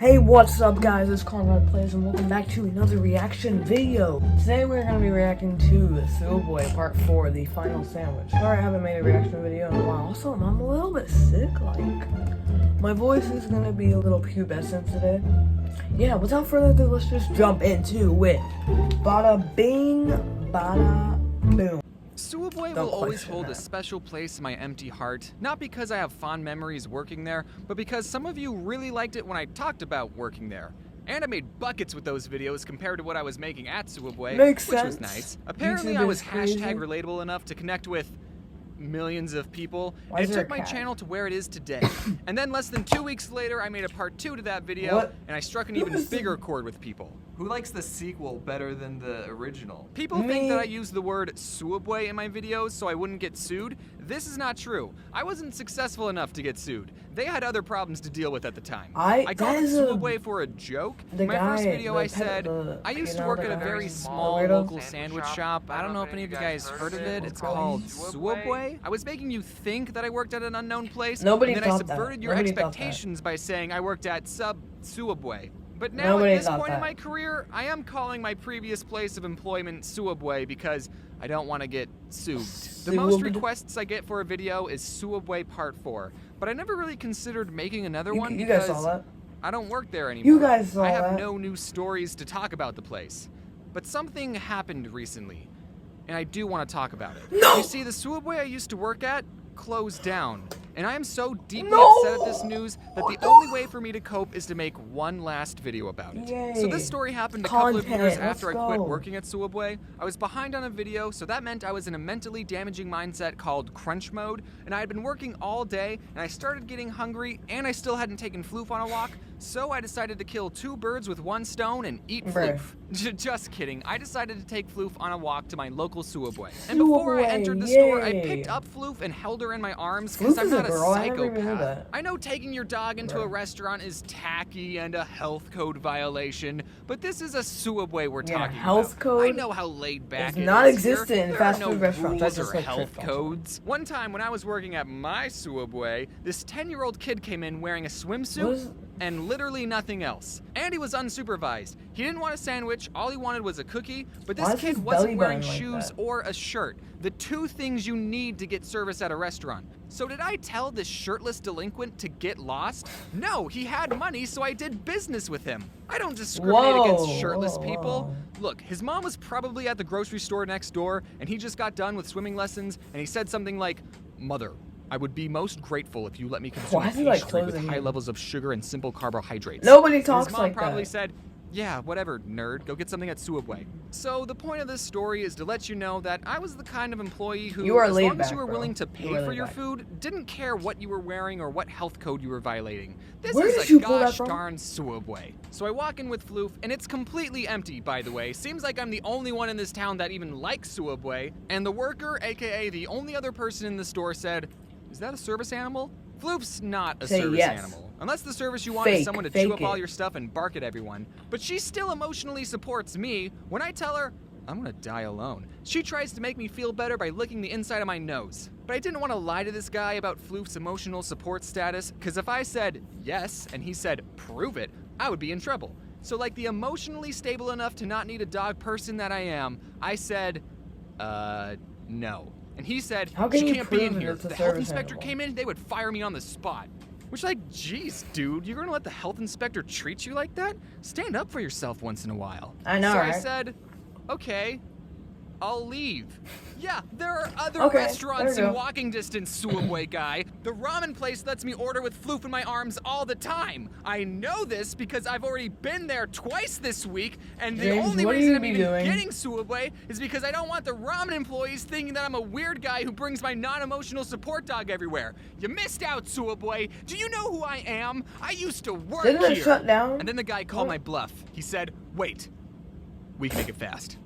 Hey, what's up guys, it's Conrad Plays and welcome back to another reaction video. Today we're going to be reacting to Sooubway Part 4, the final sandwich. Sorry I haven't made a reaction video in a while. Also, I'm a little bit sick, my voice is going to be a little pubescent today. Yeah, without further ado, let's just jump into it. Bada bing, bada boom. Sooubway will always hold a special place in my empty heart, not because I have fond memories working there, but because some of you really liked it when I talked about working there. And I made buckets with those videos compared to what I was making at Sooubway, which was nice. Apparently I was hashtag relatable enough to connect with millions of people, and it took my channel to where it is today. And then less than 2 weeks later, I made a part 2 to that video, and I struck an even bigger chord with people. Who likes the sequel better than the original? People think that I use the word Sooubway in my videos so I wouldn't get sued. This is not true. I wasn't successful enough to get sued. They had other problems to deal with at the time. I called it Sooubway for a joke. In my first video I said, I used to work at a very small local sandwich shop. I don't know if any of you guys heard of it. It's called Sooubway. I was making you think that I worked at an unknown place, and then I subverted your expectations by saying I worked at Sooubway. But now, at this point in my career, I am calling my previous place of employment Sooubway because I don't want to get sued. The most requests I get for a video is Sooubway Part 4, but I never really considered making another one because I don't work there anymore. I have no new stories to talk about the place. But something happened recently, and I do want to talk about it. You see, the Sooubway I used to work at closed down, and I am so deeply upset at this news that the only way for me to cope is to make one last video about it. So this story happened a couple of years after I quit working at Sooubway. I was behind on a video, so that meant I was in a mentally damaging mindset called crunch mode, and I had been working all day, and I started getting hungry, and I still hadn't taken Floof on a walk, so I decided to kill 2 birds with 1 stone and eat Floof. Just kidding. I decided to take Floof on a walk to my local Sooubway. And before I entered the store, I picked up Floof and held her in my arms because I'm not a psychopath. I know taking your dog into a restaurant is tacky and a health code violation, but this is a Sooubway we're talking about. I know how laid back it is non-existent in fast food restaurants. That's just like health codes. One time when I was working at my Sooubway, this 10-year-old kid came in wearing a swimsuit and literally nothing else. And he was unsupervised. He didn't want a sandwich, all he wanted was a cookie, but this kid wasn't wearing shoes or a shirt. The 2 things you need to get service at a restaurant. So did I tell this shirtless delinquent to get lost? No, he had money, so I did business with him. I don't discriminate against shirtless people. Look, his mom was probably at the grocery store next door, and he just got done with swimming lessons, and he said something like, "Mother, I would be most grateful if you let me consume pastry with high levels of sugar and simple carbohydrates." Nobody talks like that. His mom probably said, "Yeah, whatever, nerd. Go get something at Sooubway." So the point of this story is to let you know that I was the kind of employee who, as long as you were willing to pay for your food, didn't care what you were wearing or what health code you were violating. This is a gosh darn Sooubway. So I walk in with Floof, and it's completely empty, by the way. Seems like I'm the only one in this town that even likes Sooubway. And the worker, aka the only other person in the store, said, "Is that a service animal?" Floof's not a service animal. Unless the service you want is someone to chew up all your stuff and bark at everyone. But she still emotionally supports me when I tell her I'm gonna die alone. She tries to make me feel better by licking the inside of my nose. But I didn't want to lie to this guy about Floof's emotional support status, because if I said yes and he said prove it, I would be in trouble. So like the emotionally stable enough to not need a dog person that I am, I said, no. And he said, "She can't be in here. If the health inspector came in, they would fire me on the spot." Which, like, geez, dude, you're gonna let the health inspector treat you like that? Stand up for yourself once in a while. I know, So I said, okay, I'll leave. Yeah, there are other restaurants in walking distance, Sooubway guy. The ramen place lets me order with Floof in my arms all the time. I know this because I've already been there twice this week, and the only reason I'm even getting Sooubway is because I don't want the ramen employees thinking that I'm a weird guy who brings my non-emotional support dog everywhere. You missed out, Sooubway. Do you know who I am? I used to work here. Didn't it shut down? And then the guy called my bluff. He said, "Wait, we can make it fast."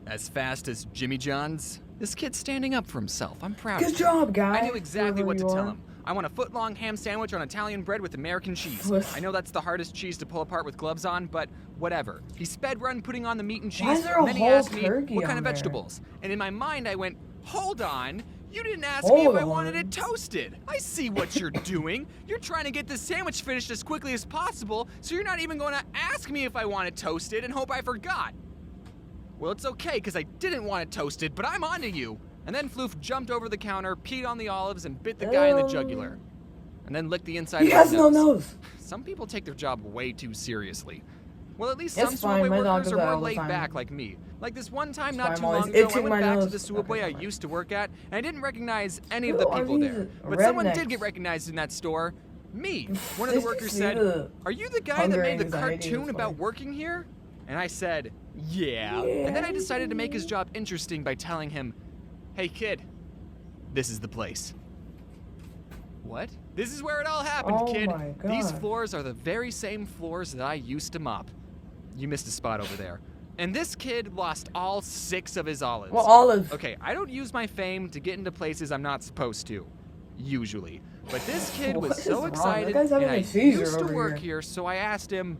As fast as Jimmy John's? This kid's standing up for himself. I'm proud of him. Good job, guy. I knew exactly what to tell him. I want a foot-long ham sandwich on Italian bread with American cheese. I know that's the hardest cheese to pull apart with gloves on, but whatever. He sped run putting on the meat and cheese, and then he asked me what kind of vegetables. And in my mind, I went, hold on, You didn't ask me if I wanted it toasted. I see what you're doing. You're trying to get this sandwich finished as quickly as possible, so you're not even going to ask me if I want it toasted and hope I forgot. Well, it's okay, because I didn't want it toasted, but I'm onto you. And then Floof jumped over the counter, peed on the olives, and bit the guy in the jugular. And then licked the inside of his nose. He has no nose. Some people take their job way too seriously. Well, at least some Sooubway workers are more laid back like me. Like this one time not too long ago, I went back to the Sooubway I used to work at, and I didn't recognize any of the people there. But someone did get recognized in that store. Me. One of the workers said, "Are you the guy that made the cartoon about working here?" And I said, yeah. And then I decided to make his job interesting by telling him, "Hey kid, this is the place." What? This is where it all happened, kid. My God. These floors are the very same floors that I used to mop. You missed a spot over there. And this kid lost all 6 of his olives. Well, olives. Okay, I don't use my fame to get into places I'm not supposed to. Usually. But this kid was so excited, and I used to work here, so I asked him,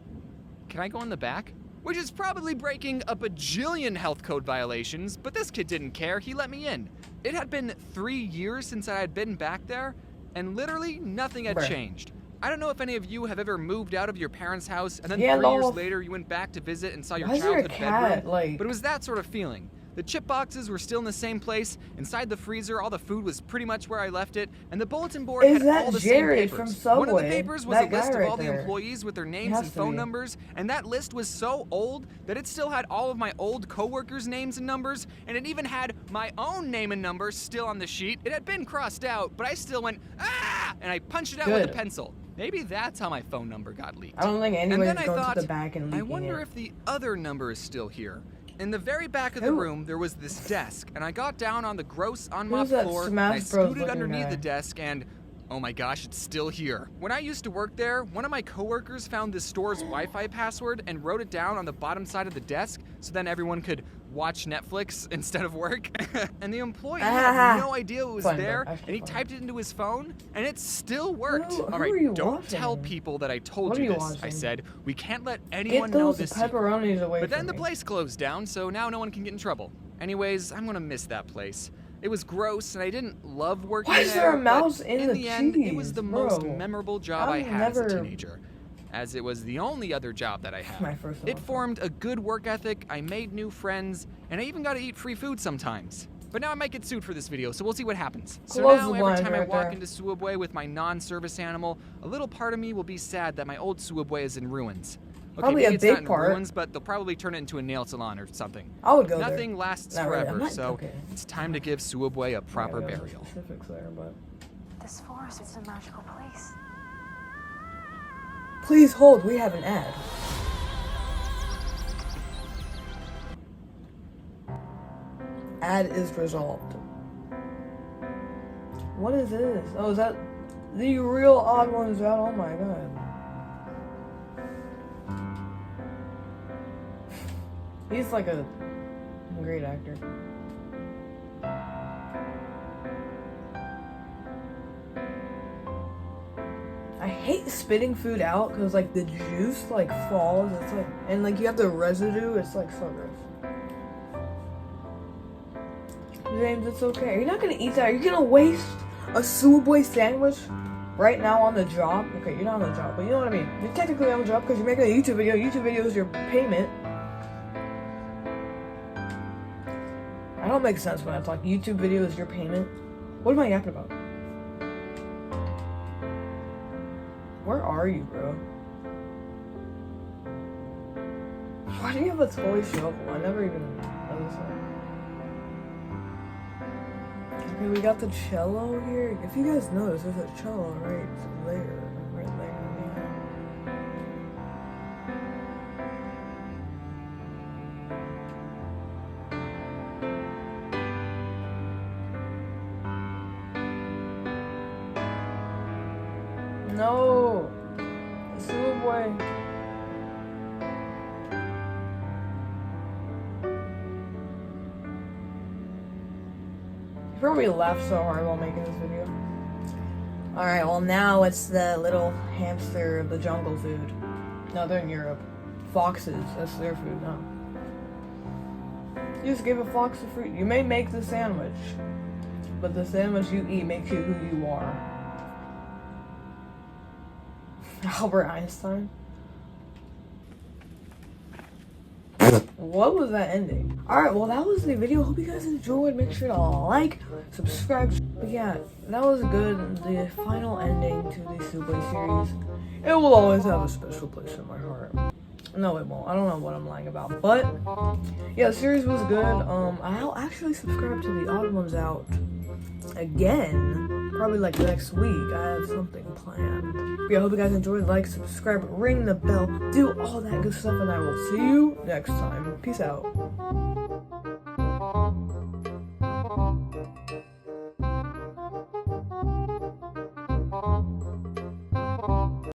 "Can I go in the back?" Which is probably breaking a bajillion health code violations, but this kid didn't care. He let me in. It had been 3 years since I had been back there, and literally nothing had changed. I don't know if any of you have ever moved out of your parents' house, and then 3 years later you went back to visit and saw your childhood bedroom. But it was that sort of feeling. The chip boxes were still in the same place. Inside the freezer, all the food was pretty much where I left it, and the bulletin board had all the same papers. From Sooubway? One of the papers was a list of all the employees with their names and phone numbers, and that list was so old that it still had all of my old coworkers' names and numbers, and it even had my own name and number still on the sheet. It had been crossed out, but I still went, "Ah!" and I punched it out with a pencil. Maybe that's how my phone number got leaked. I don't think anybody's going to the back and leaking I wonder if the other number is still here. In the very back of the room, there was this desk, and I got down on the gross unmopped floor, and I scooted underneath the desk, and oh my gosh, it's still here. When I used to work there, one of my coworkers found this store's Wi-Fi password and wrote it down on the bottom side of the desk, so then everyone could watch Netflix instead of work. And the employee had no idea it was there, and he typed it into his phone, and it still worked. All right, don't tell people that I told you this. I said, we can't let anyone know this secret. But then the place closed down, so now no one can get in trouble. Anyways, I'm gonna miss that place. It was gross, and I didn't love working there. Why is there a mouse in the end, it was the most memorable job I had as a teenager, as it was the only other job that I had. It formed a good work ethic, I made new friends, and I even got to eat free food sometimes. But now I might get sued for this video, so we'll see what happens. So now, every time I walk into Sooubway with my non-service animal, a little part of me will be sad that my old Sooubway is in ruins. Okay, probably maybe a it's big not in part. ruins, but they'll probably turn it into a nail salon or something. I would go there. Nothing lasts forever, so it's time to give Sooubway a proper burial. This forest is a magical place. Please hold, we have an ad. Ad is resolved. What is this? Oh, is that the real odd one? Is that? Oh my god. He's like a great actor. I hate spitting food out because like the juice like falls. It's like, and like you have the residue. It's like so gross. James, it's okay. You're not gonna eat that. You're gonna waste a Sooubway sandwich right now on the job. Okay, you're not on the job, but you know what I mean. You're technically on the job because you're making a YouTube video. YouTube video is your payment. I don't make sense when I talk. YouTube video is your payment. What am I yapping about? Where are you, bro? Why do you have a toy shovel? I never even noticed that. Okay, we got the cello here. If you guys notice, there's a cello right there. Right there. No! Sooubway. You probably laughed so hard while making this video. Alright, well now it's the little hamster of the jungle food. No, they're in Europe. Foxes, that's their food now. You just gave a fox the fruit. You may make the sandwich. but the sandwich you eat makes you who you are. Albert Einstein? What was that ending? Alright, well that was the video. Hope you guys enjoyed. Make sure to like, subscribe. But yeah, that was good. The final ending to the Sooubway series. It will always have a special place in my heart. No, it won't. I don't know what I'm lying about. But yeah, the series was good. I'll actually subscribe to the Odd Ones Out again. Probably like next week. I have something planned. But yeah, I hope you guys enjoyed. Like, subscribe, ring the bell, do all that good stuff, and I will see you next time. Peace out.